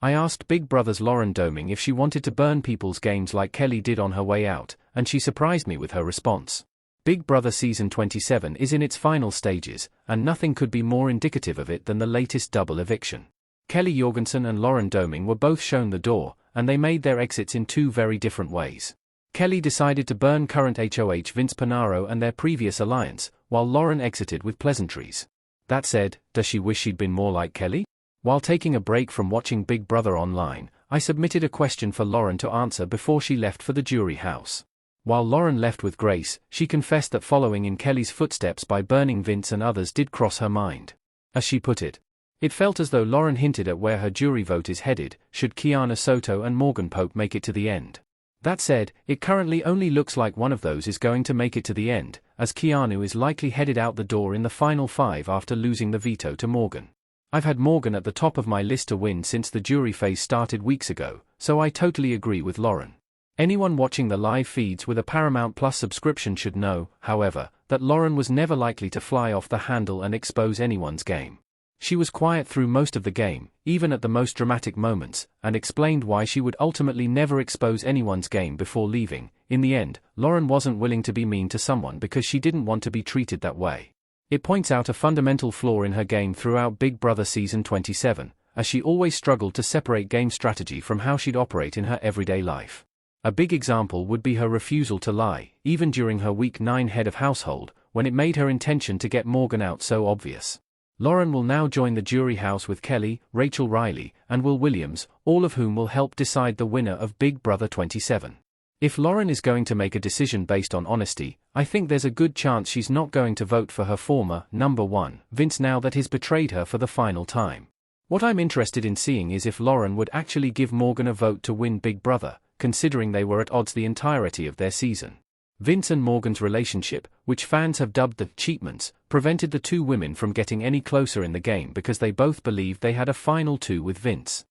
I asked Big Brother's Lauren Domingue if she wanted to burn people's games like Kelley did on her way out, and she surprised me with her response. Big Brother Season 27 is in its final stages, and nothing could be more indicative of it than the latest double eviction. Kelley Jorgensen and Lauren Domingue were both shown the door, and they made their exits in two very different ways. Kelley decided to burn current HOH Vince Pinaro and their previous alliance, while Lauren exited with pleasantries. That said, does she wish she'd been more like Kelley? While taking a break from watching Big Brother online, I submitted a question for Lauren to answer before she left for the jury house. While Lauren left with grace, she confessed that following in Kelley's footsteps by burning Vince and others did cross her mind. As she put it, it felt as though Lauren hinted at where her jury vote is headed, should Kiana Soto and Morgan Pope make it to the end. That said, it currently only looks like one of those is going to make it to the end, as Kiana is likely headed out the door in the final 5 after losing the veto to Morgan. I've had Morgan at the top of my list to win since the jury phase started weeks ago, so I totally agree with Lauren. Anyone watching the live feeds with a Paramount Plus subscription should know, however, that Lauren was never likely to fly off the handle and expose anyone's game. She was quiet through most of the game, even at the most dramatic moments, and explained why she would ultimately never expose anyone's game before leaving. In the end, Lauren wasn't willing to be mean to someone because she didn't want to be treated that way. It points out a fundamental flaw in her game throughout Big Brother Season 27, as she always struggled to separate game strategy from how she'd operate in her everyday life. A big example would be her refusal to lie, even during her Week 9 head of household, when it made her intention to get Morgan out so obvious. Lauren will now join the jury house with Kelley, Rachel Riley, and Will Williams, all of whom will help decide the winner of Big Brother 27. If Lauren is going to make a decision based on honesty, I think there's a good chance she's not going to vote for her former number 1, Vince, now that he's betrayed her for the final time. What I'm interested in seeing is if Lauren would actually give Morgan a vote to win Big Brother, considering they were at odds the entirety of their season. Vince and Morgan's relationship, which fans have dubbed the cheatments, prevented the two women from getting any closer in the game because they both believed they had a final 2 with Vince.